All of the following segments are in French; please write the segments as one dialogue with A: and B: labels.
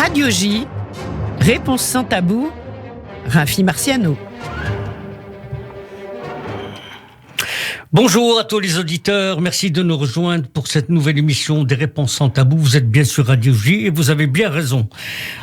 A: Radio J, réponse sans tabou, Rafi Marciano.
B: Bonjour à tous les auditeurs, merci de nous rejoindre pour cette nouvelle émission des Réponses sans tabou. Vous êtes bien sur Radio J et vous avez bien raison.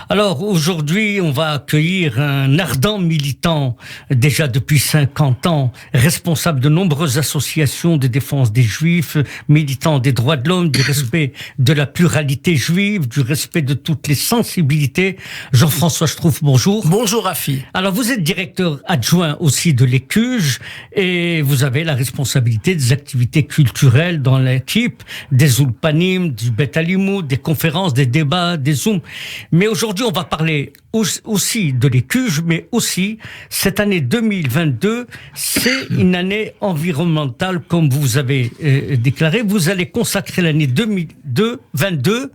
B: Alors aujourd'hui, on va accueillir un ardent militant, déjà depuis 50 ans, responsable de nombreuses associations de défense des Juifs, militant des droits de l'homme, du respect de la pluralité juive, du respect de toutes les sensibilités. Jean-François Schtroumpf, bonjour.
C: Bonjour Rafi.
B: Alors vous êtes directeur adjoint aussi de l'ECUJ et vous avez la responsabilité des activités culturelles dans l'équipe, des Ulpanim, du Bet Alimoud, des conférences, des débats, des Zooms. Mais aujourd'hui, on va parler aussi de l'ECUJ, mais aussi cette année 2022, c'est une année environnementale, comme vous avez déclaré. Vous allez consacrer l'année 2022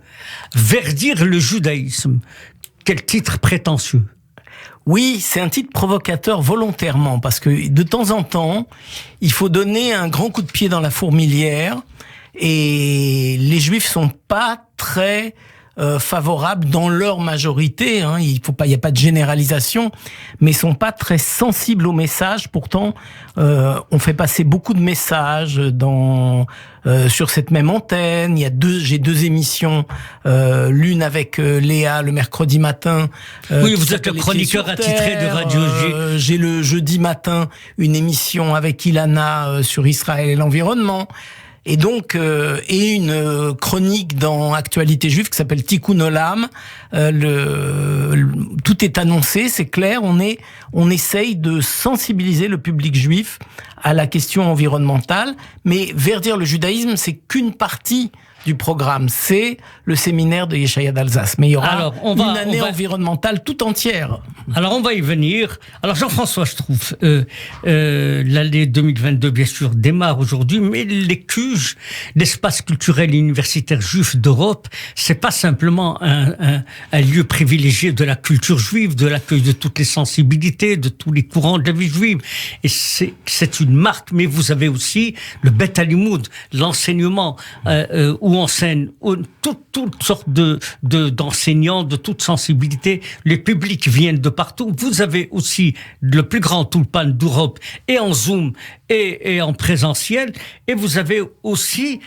B: verdir le judaïsme. Quel titre prétentieux!
C: Oui, c'est un titre provocateur volontairement, parce que de temps en temps, il faut donner un grand coup de pied dans la fourmilière, et les Juifs sont pas très favorables dans leur majorité, hein, il y a pas de généralisation, mais sont pas très sensibles au message. Pourtant, on fait passer beaucoup de messages sur cette même antenne. J'ai deux émissions, l'une avec Léa le mercredi matin.
B: Oui, vous êtes le chroniqueur attitré de Radio J.
C: J'ai le jeudi matin une émission avec Ilana sur Israël et l'environnement. Et donc, et une chronique dans Actualité Juive qui s'appelle Tikkun Olam. Tout est annoncé, c'est clair. On essaye de sensibiliser le public juif à la question environnementale. Mais verdir le judaïsme, c'est qu'une partie du programme. C'est le séminaire de Yeshaya d'Alsace. Mais il y aura une année environnementale tout entière.
B: Alors, on va y venir. Alors, Jean-François Schtroumpf, l'année 2022, bien sûr, démarre aujourd'hui, mais l'ECUJ, l'espace culturel et universitaire juif d'Europe, c'est pas simplement un lieu privilégié de la culture juive, de l'accueil de toutes les sensibilités, de tous les courants de la vie juive. Et c'est une marque, mais vous avez aussi le Bet Alimoud, l'enseignement, où enseigne toutes sortes d'enseignants, de toute sensibilité. Les publics viennent de partout. Vous avez aussi le plus grand Ulpan d'Europe, et en Zoom, et en présentiel. Et vous avez aussi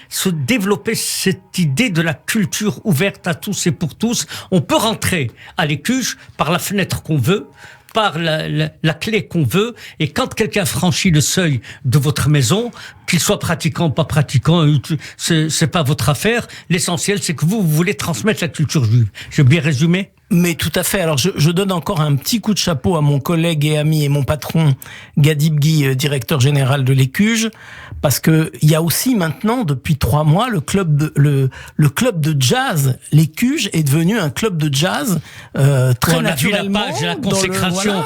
B: développé cette idée de la culture ouverte à tous et pour tous. On peut rentrer à l'ECUJ par la fenêtre qu'on veut, par la clé qu'on veut, et quand quelqu'un franchit le seuil de votre maison, qu'il soit pratiquant ou pas pratiquant, c'est pas votre affaire. L'essentiel, c'est que vous voulez transmettre la culture juive. J'ai bien résumé?
C: Mais tout à fait. Alors, je donne encore un petit coup de chapeau à mon collègue et ami et mon patron, Gadi Bgui, directeur général de l'ECUJ, parce que il y a aussi maintenant, depuis 3 mois, le club de jazz. L'ECUJ est devenu un club de jazz, très naturellement.
B: On a vu la consécration,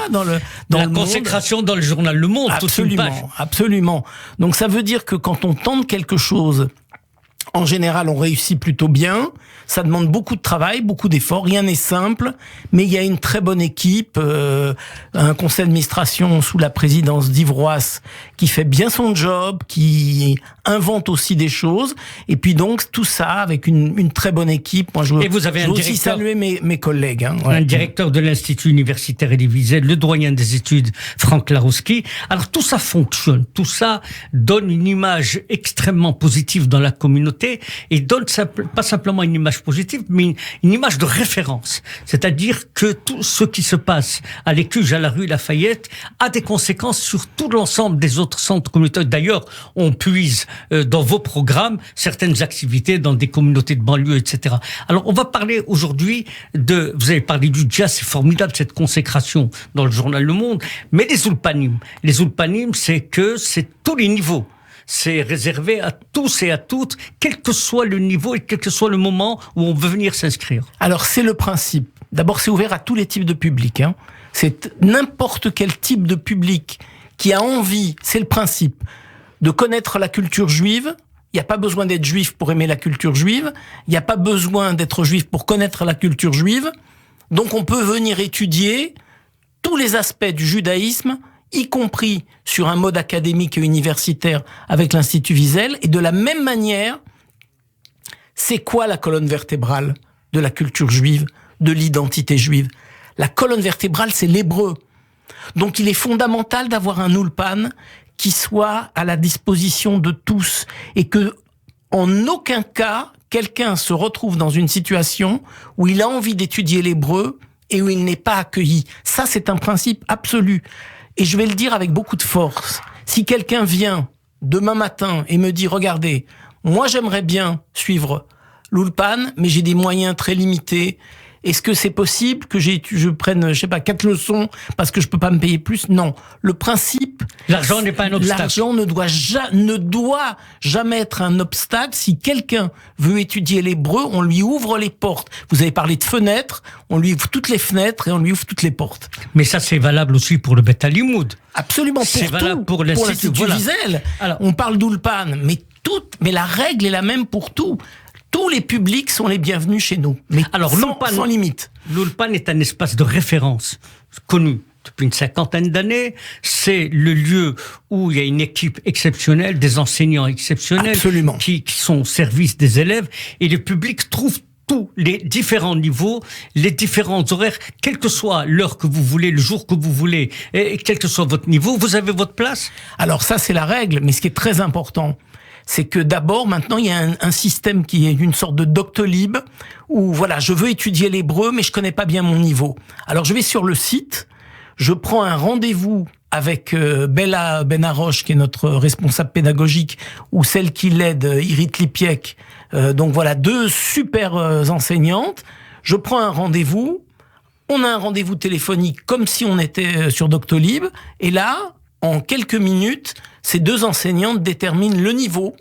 B: la consécration dans le journal Le Monde, toute une page.
C: Absolument. Donc, ça veut dire que quand on tente quelque chose, en général, on réussit plutôt bien. Ça demande beaucoup de travail, beaucoup d'efforts. Rien n'est simple, mais il y a une très bonne équipe, un conseil d'administration sous la présidence d'Yves Roas qui fait bien son job, qui invente aussi des choses. Et puis donc tout ça avec une très bonne équipe. Moi,
B: et vous avez
C: aussi saluer mes collègues. Hein.
B: Ouais. Un directeur de l'Institut universitaire Elie Wiesel, le doyen des études Franck Larowski. Alors tout ça fonctionne, tout ça donne une image extrêmement positive dans la communauté et donne pas simplement une image positive, mais une image de référence. C'est-à-dire que tout ce qui se passe à l'ECUJ, à la rue Lafayette, a des conséquences sur tout l'ensemble des autres centres communautaires. D'ailleurs, on puise dans vos programmes certaines activités dans des communautés de banlieue, etc. Alors, on va parler aujourd'hui vous avez parlé du jazz, c'est formidable cette consécration dans le journal Le Monde, mais les Ulpanim. Les Ulpanim, c'est tous les niveaux. C'est réservé à tous et à toutes, quel que soit le niveau et quel que soit le moment où on veut venir s'inscrire.
C: Alors, c'est le principe. D'abord, c'est ouvert à tous les types de publics. Hein. C'est n'importe quel type de public qui a envie, c'est le principe, de connaître la culture juive. Il n'y a pas besoin d'être juif pour aimer la culture juive. Il n'y a pas besoin d'être juif pour connaître la culture juive. Donc, on peut venir étudier tous les aspects du judaïsme, y compris sur un mode académique et universitaire avec l'Institut Wiesel. Et de la même manière, c'est quoi la colonne vertébrale de la culture juive de l'identité juive. La colonne vertébrale, c'est l'hébreu. Donc il est fondamental d'avoir un Ulpan qui soit à la disposition de tous et que, en aucun cas, quelqu'un se retrouve dans une situation où il a envie d'étudier l'hébreu et où il n'est pas accueilli. Ça, c'est un principe absolu. Et je vais le dire avec beaucoup de force. Si quelqu'un vient demain matin et me dit, regardez, moi j'aimerais bien suivre l'Ulpan, mais j'ai des moyens très limités. Est-ce que c'est possible que je prenne, 4 leçons parce que je peux pas me payer plus? Non. Le principe...
B: L'argent n'est pas un obstacle.
C: L'argent ne doit jamais être un obstacle. Si quelqu'un veut étudier l'hébreu, on lui ouvre les portes. Vous avez parlé de fenêtres, on lui ouvre toutes les fenêtres et on lui ouvre toutes les portes.
B: Mais ça, c'est valable aussi pour le Bet Alimoud.
C: Absolument,
B: c'est valable pour l'Institut
C: Wiesel. Alors, on parle d'Ulpan, mais la règle est la même pour tout. Tous les publics sont les bienvenus chez nous, mais alors, sans limite.
B: L'Ulpan est un espace de référence connu depuis une 50aine d'années. C'est le lieu où il y a une équipe exceptionnelle, des enseignants exceptionnels qui sont au service des élèves, et le public trouve tous les différents niveaux, les différents horaires, quelle que soit l'heure que vous voulez, le jour que vous voulez, et quel que soit votre niveau, vous avez votre place.
C: Alors ça, c'est la règle, mais ce qui est très important, c'est que d'abord, maintenant, il y a un système qui est une sorte de Doctolib, où voilà, je veux étudier l'hébreu, mais je connais pas bien mon niveau. Alors je vais sur le site, je prends un rendez-vous avec Bella Benaroche, qui est notre responsable pédagogique, ou celle qui l'aide, Irit Lipiek. Donc voilà, 2 super enseignantes. Je prends un rendez-vous, on a un rendez-vous téléphonique comme si on était sur Doctolib, et là, en quelques minutes, ces 2 enseignantes déterminent le niveau,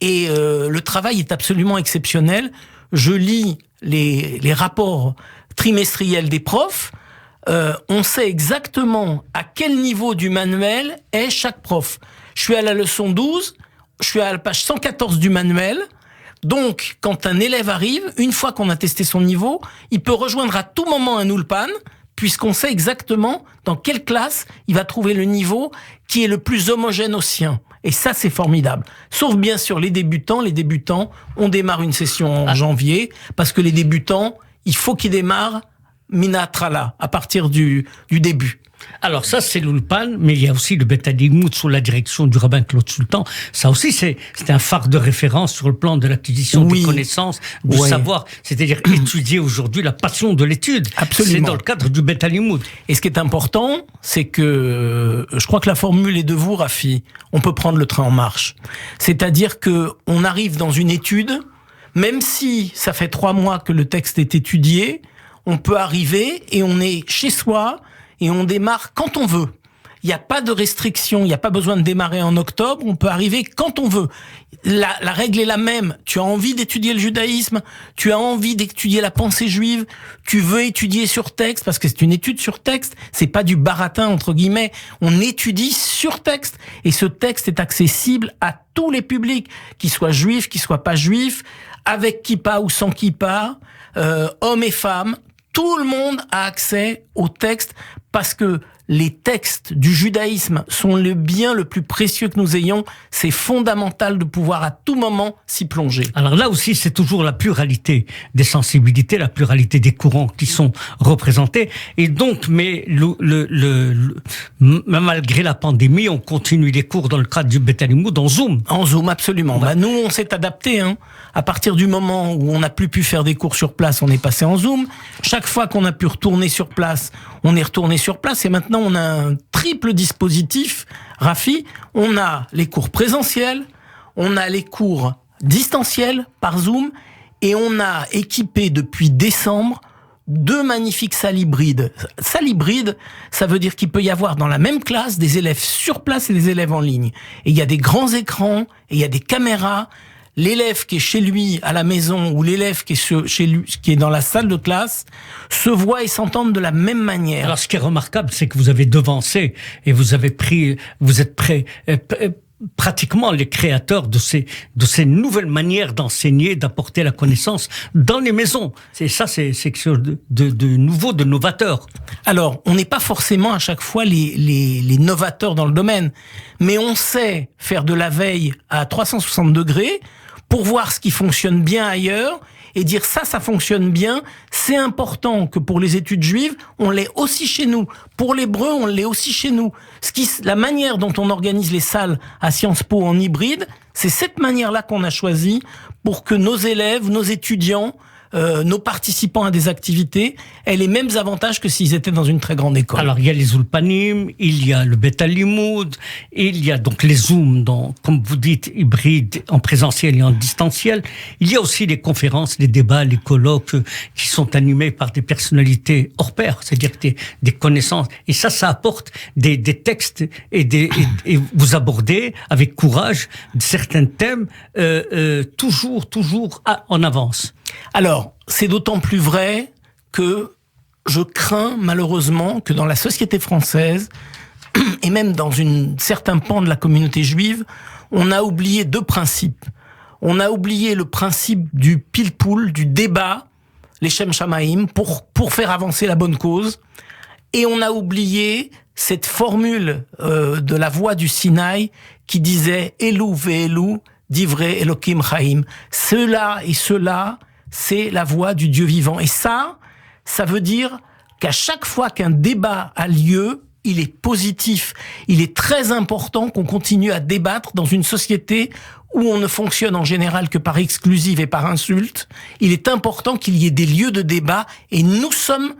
C: et le travail est absolument exceptionnel. Je lis les rapports trimestriels des profs, on sait exactement à quel niveau du manuel est chaque prof. Je suis à la leçon 12, je suis à la page 114 du manuel, donc quand un élève arrive, une fois qu'on a testé son niveau, il peut rejoindre à tout moment un Ulpan, puisqu'on sait exactement dans quelle classe il va trouver le niveau qui est le plus homogène au sien. Et ça, c'est formidable. Sauf bien sûr les débutants. Les débutants, on démarre une session en janvier, parce que les débutants, il faut qu'ils démarrent Minatrala, à partir du début.
B: Alors ça, c'est l'Ulpan, mais il y a aussi le Bet Alimoud sous la direction du rabbin Claude Sultan. Ça aussi, c'est un phare de référence sur le plan de l'acquisition de connaissances, du savoir. C'est-à-dire étudier aujourd'hui la passion de l'étude.
C: Absolument.
B: C'est dans le cadre du Bet Alimoud.
C: Et ce qui est important, c'est que je crois que la formule est de vous, Rafi. On peut prendre le train en marche. C'est-à-dire que on arrive dans une étude, même si ça fait 3 mois que le texte est étudié, on peut arriver et on est chez soi. Et on démarre quand on veut. Il n'y a pas de restriction, il n'y a pas besoin de démarrer en octobre, on peut arriver quand on veut. La règle est la même. Tu as envie d'étudier le judaïsme, tu as envie d'étudier la pensée juive, tu veux étudier sur texte, parce que c'est une étude sur texte, c'est pas du baratin, entre guillemets. On étudie sur texte, et ce texte est accessible à tous les publics, qu'ils soient juifs, qu'ils soient pas juifs, avec kippa ou sans kippa, hommes et femmes. Tout le monde a accès au texte, parce que les textes du judaïsme sont le bien le plus précieux que nous ayons. C'est fondamental de pouvoir à tout moment s'y plonger.
B: Alors là aussi, c'est toujours la pluralité des sensibilités, la pluralité des courants qui sont représentés. Et donc, mais malgré la pandémie, on continue les cours dans le cadre du Bet Alimoud en Zoom.
C: En Zoom, absolument. Bah, nous, on s'est adapté. À partir du moment où on n'a plus pu faire des cours sur place, on est passé en Zoom. Chaque fois qu'on a pu retourner sur place, on est retourné sur place. Et maintenant, on a un triple dispositif, Rafi. On a les cours présentiels, on a les cours distanciels par Zoom, et on a équipé depuis décembre 2 magnifiques salles hybrides. Salles hybrides, ça veut dire qu'il peut y avoir dans la même classe des élèves sur place et des élèves en ligne. Et il y a des grands écrans, et il y a des caméras. L'élève qui est chez lui à la maison ou l'élève qui est chez lui, qui est dans la salle de classe, se voit et s'entendent de la même manière.
B: Alors, ce qui est remarquable, c'est que vous avez devancé et vous êtes prêt, pratiquement les créateurs de ces nouvelles manières d'enseigner, d'apporter la connaissance dans les maisons. C'est quelque chose de nouveau, de novateur.
C: Alors, on n'est pas forcément à chaque fois les novateurs dans le domaine, mais on sait faire de la veille à 360 degrés pour voir ce qui fonctionne bien ailleurs et dire ça fonctionne bien. C'est important que pour les études juives, on l'ait aussi chez nous. Pour l'hébreu, on l'ait aussi chez nous. La manière dont on organise les salles à Sciences Po en hybride, c'est cette manière-là qu'on a choisi pour que nos élèves, nos étudiants, nos participants à des activités aient les mêmes avantages que s'ils étaient dans une très grande école.
B: Alors, il y a les Ulpanim, il y a le Beth Alimoud, il y a donc les Zooms, comme vous dites, hybrides, en présentiel et en distanciel. Il y a aussi les conférences, les débats, les colloques qui sont animés par des personnalités hors pair, c'est-à-dire des connaissances. Et ça apporte des textes et vous abordez avec courage certains thèmes toujours en avance.
C: Alors, c'est d'autant plus vrai que je crains malheureusement que dans la société française, et même dans certain pan de la communauté juive, on a oublié 2 principes. On a oublié le principe du pile-poule, du débat, les Shem Shamaim, pour faire avancer la bonne cause. Et on a oublié cette formule de la voix du Sinaï qui disait « Elou ve'elou, divrei Elokim chaim ». Cela et cela, c'est la voix du Dieu vivant. Et ça veut dire qu'à chaque fois qu'un débat a lieu, il est positif. Il est très important qu'on continue à débattre dans une société où on ne fonctionne en général que par exclusive et par insulte. Il est important qu'il y ait des lieux de débat et nous sommes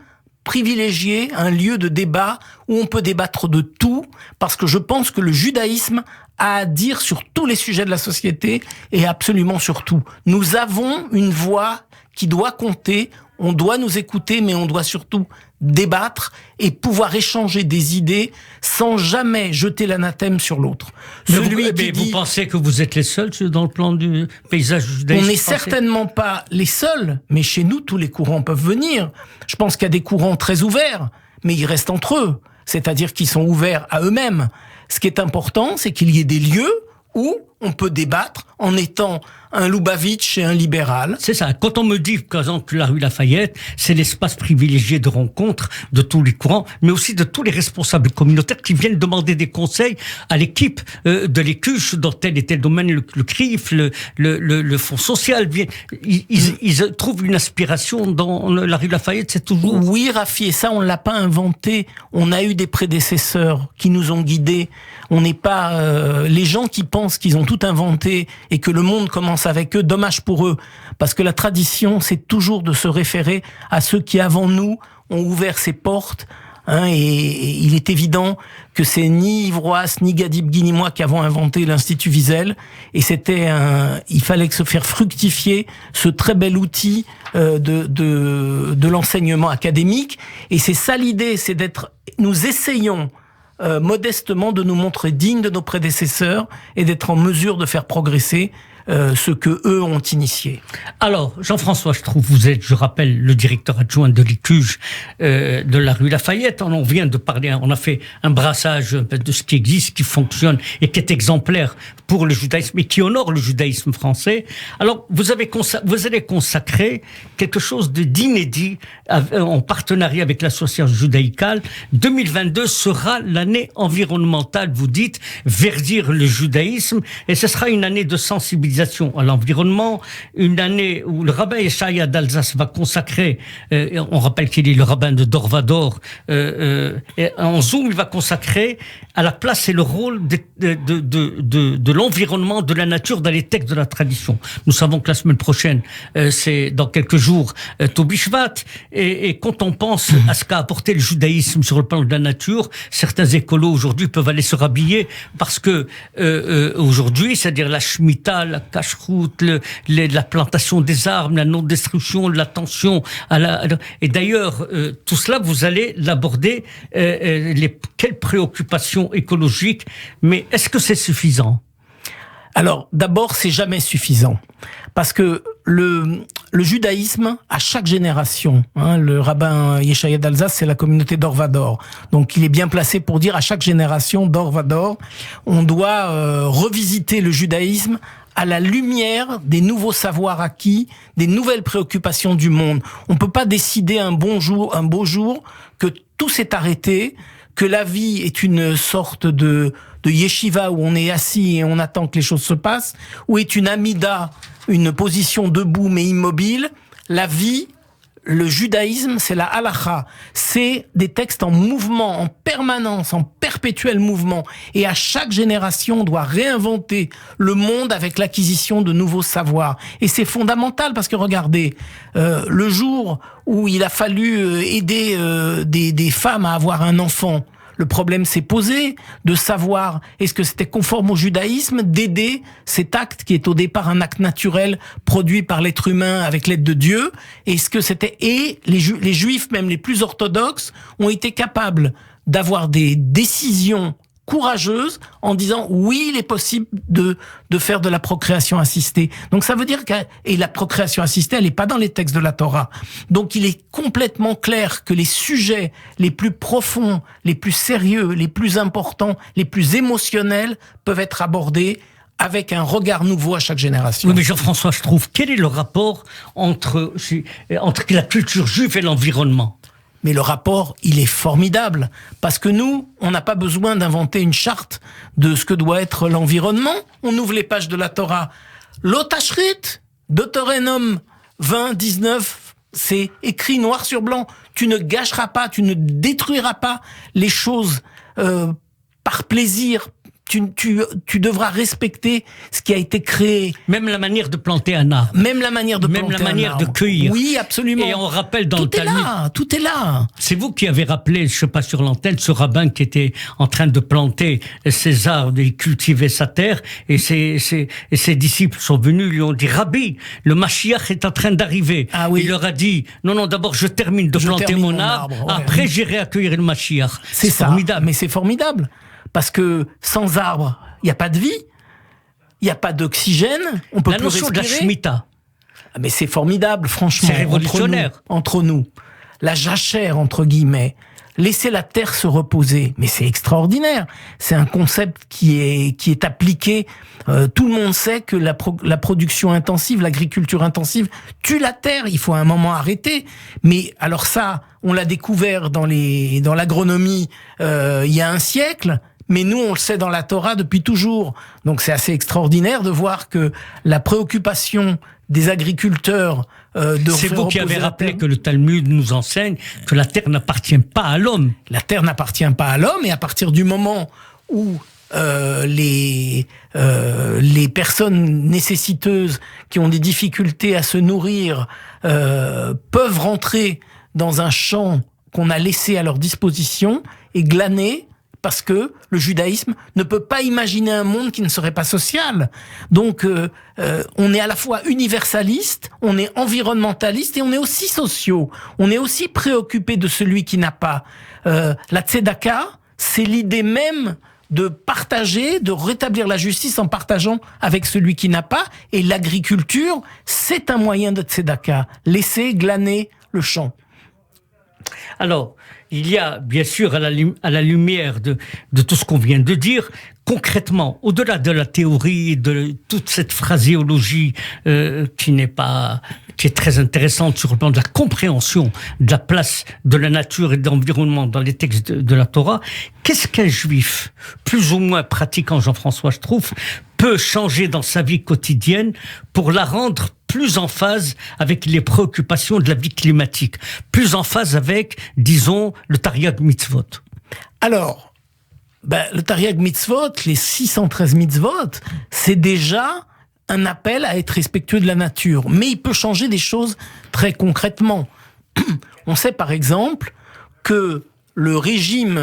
C: privilégiés un lieu de débat où on peut débattre de tout, parce que je pense que le judaïsme a à dire sur tous les sujets de la société et absolument sur tout. Nous avons une voix qui doit compter, on doit nous écouter, mais on doit surtout débattre et pouvoir échanger des idées sans jamais jeter l'anathème sur l'autre.
B: Vous pensez que vous êtes les seuls dans le plan du paysage judaïque?
C: On n'est certainement pas les seuls, mais chez nous, tous les courants peuvent venir. Je pense qu'il y a des courants très ouverts, mais ils restent entre eux, c'est-à-dire qu'ils sont ouverts à eux-mêmes. Ce qui est important, c'est qu'il y ait des lieux où on peut débattre en étant un Lubavitch et un libéral.
B: C'est ça. Quand on me dit, par exemple, que la rue Lafayette, c'est l'espace privilégié de rencontre de tous les courants, mais aussi de tous les responsables communautaires qui viennent demander des conseils à l'équipe de l'Écuche dans tel et tel domaine, le CRIF, le Fonds social. Ils trouvent une inspiration dans la rue Lafayette, c'est toujours...
C: Oui, Rafi, et ça, on l'a pas inventé. On a eu des prédécesseurs qui nous ont guidés. On n'est pas... les gens qui pensent qu'ils ont tout inventé et que le monde commence avec eux, dommage pour eux, parce que la tradition, c'est toujours de se référer à ceux qui, avant nous, ont ouvert ces portes, et il est évident que c'est ni Yves Roas, ni Gadi Bgui, ni moi qui avons inventé l'Institut Wiesel, et il fallait se faire fructifier ce très bel outil de l'enseignement académique, et c'est ça l'idée, c'est nous essayons modestement de nous montrer dignes de nos prédécesseurs et d'être en mesure de faire progresser ce que eux ont initié.
B: Alors, Jean-François Schtroumpf, vous êtes, je rappelle, le directeur adjoint de l'Écuge de la rue Lafayette. On vient de parler, on a fait un brassage de ce qui existe, qui fonctionne et qui est exemplaire pour le judaïsme et qui honore le judaïsme français. Alors, vous allez consacrer quelque chose d'inédit en partenariat avec l'association judaïcale. 2022 sera l'année environnementale, vous dites, verdir le judaïsme, et ce sera une année de sensibilisation à l'environnement, une année où le rabbin Yeshaya d'Alsace va consacrer, on rappelle qu'il est le rabbin de Dorvador, en Zoom, il va consacrer à la place et le rôle de l'environnement, de la nature dans les textes de la tradition. Nous savons que la semaine prochaine, c'est dans quelques jours, Tobi Shvat, et quand on pense à ce qu'a apporté le judaïsme sur le plan de la nature, certains écolos aujourd'hui peuvent aller se rhabiller parce que aujourd'hui, c'est-à-dire la Shemitah, la cache-route, la plantation des arbres, la non-destruction, l'attention et d'ailleurs, tout cela, vous allez l'aborder, quelles préoccupations écologiques, mais est-ce que c'est suffisant?
C: Alors, d'abord, c'est jamais suffisant. Parce que le judaïsme, à chaque génération, le rabbin Yeshaya d'Alsace, c'est la communauté d'Orvador. Donc, il est bien placé pour dire à chaque génération d'Orvador, on doit revisiter le judaïsme à la lumière des nouveaux savoirs acquis, des nouvelles préoccupations du monde. On peut pas décider un beau jour, que tout s'est arrêté, que la vie est une sorte de yeshiva où on est assis et on attend que les choses se passent, ou est une amida, une position debout mais immobile, la vie, le judaïsme, c'est la halakha. C'est des textes en mouvement, en permanence, en perpétuel mouvement. Et à chaque génération, on doit réinventer le monde avec l'acquisition de nouveaux savoirs. Et c'est fondamental parce que regardez, le jour où il a fallu aider des femmes à avoir un enfant, le problème s'est posé de savoir est-ce que c'était conforme au judaïsme d'aider cet acte qui est au départ un acte naturel produit par l'être humain avec l'aide de Dieu. Est-ce que c'était les juifs même les plus orthodoxes ont été capables d'avoir des décisions courageuse en disant oui, il est possible de faire de la procréation assistée. Donc ça veut dire et la procréation assistée, elle n'est pas dans les textes de la Torah. Donc il est complètement clair que les sujets les plus profonds, les plus sérieux, les plus importants, les plus émotionnels peuvent être abordés avec un regard nouveau à chaque génération.
B: Oui, mais Jean-François, je trouve, quel est le rapport entre la culture juive et l'environnement ?
C: Mais le rapport, il est formidable. Parce que nous, on n'a pas besoin d'inventer une charte de ce que doit être l'environnement. On ouvre les pages de la Torah. L'otashrit, Deutéronome 20, 19, c'est écrit noir sur blanc. Tu ne gâcheras pas, tu ne détruiras pas les choses par plaisir. Tu devras respecter ce qui a été créé.
B: Même la manière de planter un arbre.
C: Même la manière de planter un arbre.
B: Même la manière de cueillir.
C: Oui, absolument.
B: Et on rappelle dans le Talmud.
C: Tout est là.
B: C'est vous qui avez rappelé, je sais pas sur l'antenne, ce rabbin qui était en train de planter ses arbres et cultiver sa terre. Et ses disciples sont venus, lui ont dit, Rabbi, le Mashiach est en train d'arriver.
C: Ah oui.
B: Il leur a dit, non, d'abord je termine de planter mon arbre. Ouais. Après j'irai accueillir le Mashiach.
C: C'est formidable. Mais c'est formidable. Parce que sans arbre, il n'y a pas de vie, il n'y a pas d'oxygène, on peut plus respirer.
B: La notion de la Shemitah.
C: Mais c'est formidable, franchement.
B: C'est révolutionnaire.
C: Entre nous. La jachère, entre guillemets. Laisser la terre se reposer. Mais c'est extraordinaire. C'est un concept qui est appliqué. Tout le monde sait que la production intensive, l'agriculture intensive tue la terre. Il faut à un moment arrêter. Mais alors ça, on l'a découvert dans l'agronomie il y a un siècle. Mais nous, on le sait dans la Torah depuis toujours. Donc c'est assez extraordinaire de voir que la préoccupation des agriculteurs
B: c'est vous qui avez rappelé que le Talmud nous enseigne que la terre n'appartient pas à l'homme.
C: La terre n'appartient pas à l'homme, et à partir du moment où les personnes nécessiteuses qui ont des difficultés à se nourrir peuvent rentrer dans un champ qu'on a laissé à leur disposition et glaner, parce que le judaïsme ne peut pas imaginer un monde qui ne serait pas social. Donc, on est à la fois universaliste, on est environnementaliste et on est aussi sociaux. On est aussi préoccupé de celui qui n'a pas. La tzedaka, c'est l'idée même de partager, de rétablir la justice en partageant avec celui qui n'a pas. Et l'agriculture, c'est un moyen de tzedaka. Laisser glaner le champ.
B: Alors, il y a, bien sûr, à la lumière de tout ce qu'on vient de dire, concrètement, au-delà de la théorie, de toute cette phraséologie qui est très intéressante sur le plan de la compréhension de la place de la nature et de l'environnement dans les textes de la Torah, qu'est-ce qu'un juif, plus ou moins pratiquant, Jean-François, je trouve, peut changer dans sa vie quotidienne pour la rendre plus en phase avec les préoccupations de la vie climatique, plus en phase avec, disons, le Tariag Mitzvot?
C: Alors, le Tariag Mitzvot, les 613 mitzvot, c'est déjà un appel à être respectueux de la nature. Mais il peut changer des choses très concrètement. On sait par exemple que le régime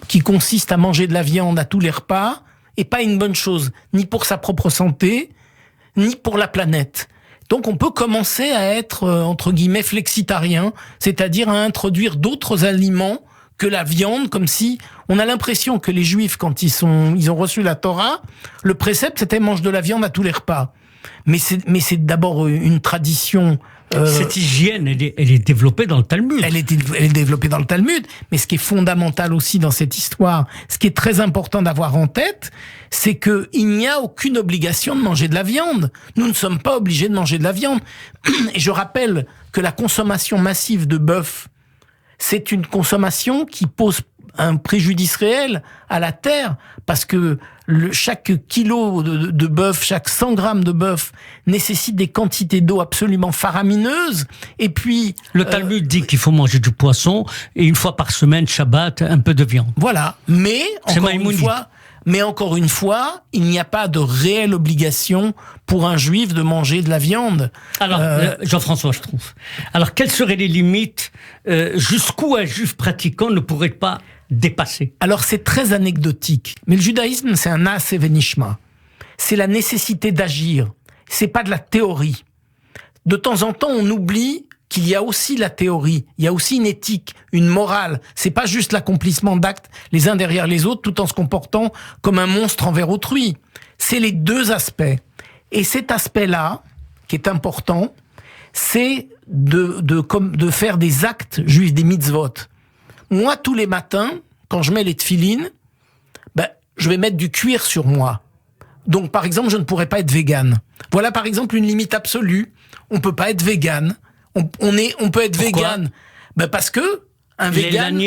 C: qui consiste à manger de la viande à tous les repas est pas une bonne chose, ni pour sa propre santé, ni pour la planète. Donc on peut commencer à être, entre guillemets, flexitarien, c'est-à-dire à introduire d'autres aliments que la viande, comme si on a l'impression que les Juifs, quand ils ont reçu la Torah, le précepte c'était mange de la viande à tous les repas. Mais c'est d'abord une tradition.
B: Cette hygiène, elle est développée dans le Talmud.
C: Elle est développée dans le Talmud. Mais ce qui est fondamental aussi dans cette histoire, ce qui est très important d'avoir en tête, c'est que il n'y a aucune obligation de manger de la viande. Nous ne sommes pas obligés de manger de la viande. Et je rappelle que la consommation massive de bœuf, c'est une consommation qui pose un préjudice réel à la terre, parce que chaque kilo de bœuf, chaque 100 grammes de bœuf nécessite des quantités d'eau absolument faramineuses. Et puis
B: le Talmud dit qu'il faut manger du poisson et une fois par semaine, Shabbat, un peu de viande.
C: Voilà, mais encore une fois, il n'y a pas de réelle obligation pour un juif de manger de la viande.
B: Alors, Jean-François, je trouve. Alors, quelles seraient les limites jusqu'où un juif pratiquant ne pourrait pas dépasser?
C: Alors, c'est très anecdotique. Mais le judaïsme, c'est un nas et venishma. C'est la nécessité d'agir. C'est pas de la théorie. De temps en temps, on oublie qu'il y a aussi la théorie, il y a aussi une éthique, une morale. C'est pas juste l'accomplissement d'actes les uns derrière les autres tout en se comportant comme un monstre envers autrui. C'est les deux aspects. Et cet aspect-là, qui est important, c'est de faire des actes juifs, des mitzvot. Moi, tous les matins, quand je mets les tefilines, je vais mettre du cuir sur moi. Donc, par exemple, je ne pourrais pas être végane. Voilà, par exemple, une limite absolue. On peut pas être végane. On peut être végane, parce que un végane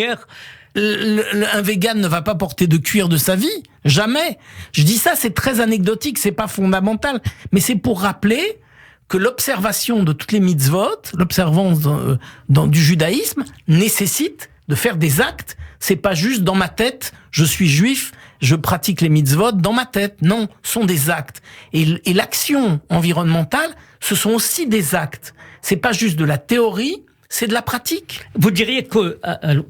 C: ne va pas porter de cuir de sa vie, jamais. Je dis ça, c'est très anecdotique, c'est pas fondamental, mais c'est pour rappeler que l'observation de toutes les mitzvot, l'observance du judaïsme, nécessite de faire des actes. C'est pas juste dans ma tête, je suis juif, je pratique les mitzvot dans ma tête. Non, ce sont des actes. Et l'action environnementale, ce sont aussi des actes. C'est pas juste de la théorie, c'est de la pratique.
B: Vous diriez que,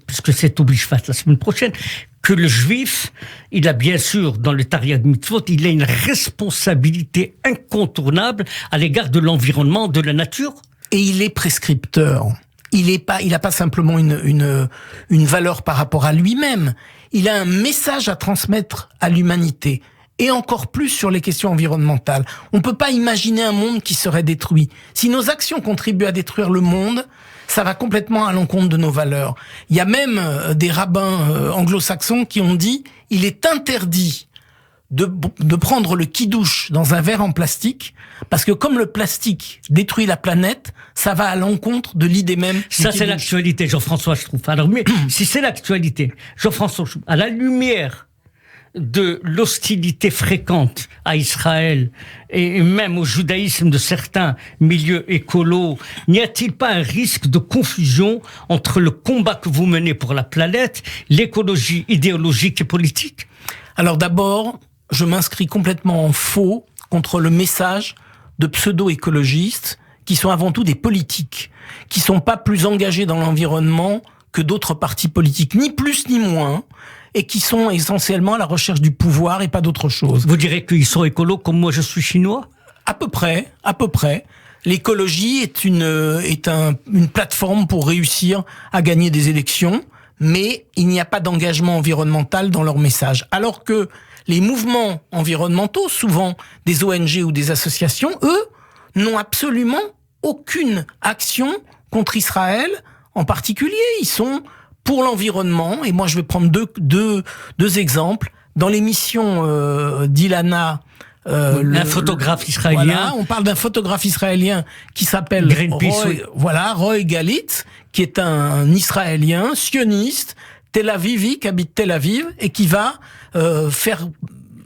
B: puisque c'est oblige-fat la semaine prochaine, que le juif, il a bien sûr, dans le Tariag Mitzvot, il a une responsabilité incontournable à l'égard de l'environnement, de la nature.
C: Et il est prescripteur. Il a pas simplement une valeur par rapport à lui-même. Il a un message à transmettre à l'humanité. Et encore plus sur les questions environnementales. On peut pas imaginer un monde qui serait détruit. Si nos actions contribuent à détruire le monde, ça va complètement à l'encontre de nos valeurs. Il y a même des rabbins anglo-saxons qui ont dit « il est interdit de prendre le kidouche dans un verre en plastique, parce que comme le plastique détruit la planète, ça va à l'encontre de l'idée même. »
B: Ça, c'est l'actualité, Jean-François, je trouve. Alors, mais si c'est l'actualité, Jean-François, à la lumière de l'hostilité fréquente à Israël et même au judaïsme de certains milieux écolos, n'y a-t-il pas un risque de confusion entre le combat que vous menez pour la planète, l'écologie idéologique et politique?
C: Alors d'abord, je m'inscris complètement en faux contre le message de pseudo-écologistes qui sont avant tout des politiques, qui sont pas plus engagés dans l'environnement que d'autres partis politiques, ni plus ni moins, et qui sont essentiellement à la recherche du pouvoir et pas d'autre chose.
B: Vous direz qu'ils sont écolos comme moi je suis chinois?
C: À peu près. L'écologie est une plateforme pour réussir à gagner des élections, mais il n'y a pas d'engagement environnemental dans leur message. Alors que les mouvements environnementaux, souvent des ONG ou des associations, eux, n'ont absolument aucune action contre Israël en particulier. Ils sont pour l'environnement, et moi je vais prendre deux exemples. Dans l'émission d'Ilana,
B: un photographe israélien.
C: Voilà, on parle d'un photographe israélien qui s'appelle Roy Galit, qui est un Israélien sioniste, Tel Avivi, qui habite Tel Aviv, et qui va faire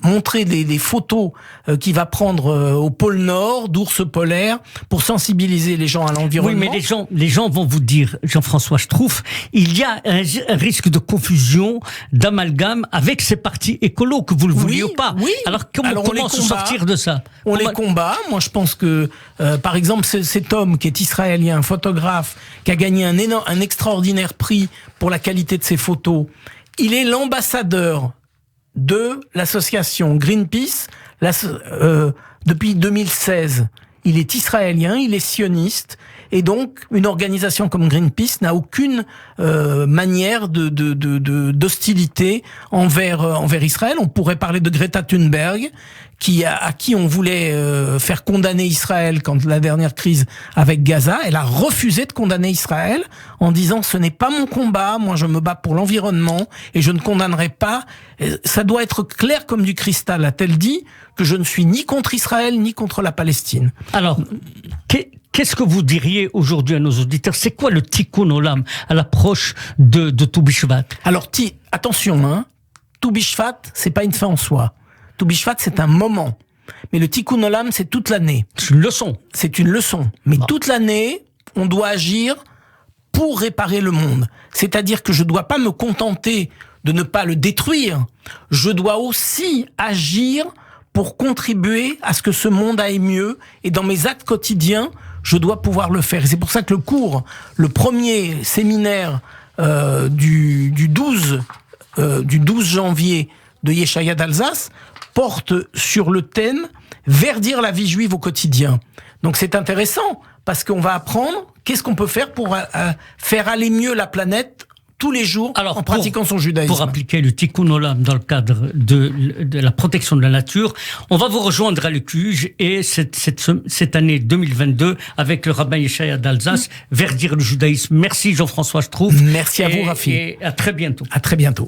C: montrer des photos qu'il va prendre au pôle Nord, d'ours polaires, pour sensibiliser les gens à l'environnement.
B: Oui, mais les gens vont vous dire, Jean-François Schtroumpf, il y a un risque de confusion, d'amalgame avec ces partis écolos, que vous le vouliez ou pas.
C: Oui.
B: Alors comment se sortir de ça?
C: On les combat. Moi, je pense que, par exemple, cet homme qui est israélien, un photographe, qui a gagné un extraordinaire prix pour la qualité de ses photos, il est l'ambassadeur de l'association Greenpeace depuis 2016. Il est israélien, il est sioniste, et donc une organisation comme Greenpeace n'a aucune manière d'hostilité envers Israël. On pourrait parler de Greta Thunberg, à qui on voulait faire condamner Israël quand la dernière crise avec Gaza. Elle a refusé de condamner Israël en disant « ce n'est pas mon combat, moi je me bats pour l'environnement et je ne condamnerai pas ». Ça doit être clair comme du cristal, a-t-elle dit, que je ne suis ni contre Israël ni contre la Palestine.
B: Alors, Qu'est-ce que vous diriez aujourd'hui à nos auditeurs? C'est quoi le Tikkun Olam à l'approche de Tou Bishvat?
C: Alors, attention, hein, Tou Bishvat, c'est pas une fin en soi. Tou Bishvat, c'est un moment. Mais le Tikkun Olam, c'est toute l'année.
B: C'est une leçon.
C: C'est une leçon. Mais toute l'année, on doit agir pour réparer le monde. C'est-à-dire que je dois pas me contenter de ne pas le détruire. Je dois aussi agir pour contribuer à ce que ce monde aille mieux. Et dans mes actes quotidiens, je dois pouvoir le faire. Et c'est pour ça que le premier séminaire du 12 janvier de Yeshaya d'Alsace porte sur le thème « Verdir la vie juive au quotidien ». Donc c'est intéressant, parce qu'on va apprendre qu'est-ce qu'on peut faire pour faire aller mieux la planète tous les jours en pratiquant son judaïsme.
B: Pour appliquer le Tikkun Olam dans le cadre de la protection de la nature, on va vous rejoindre à l'ECUJ et cette année 2022 avec le rabbin Yeshaya d'Alsace, verdir le judaïsme. Merci Jean-François Schtroumpf.
C: Merci à vous, Rafi.
B: Et à très bientôt.
C: À très bientôt.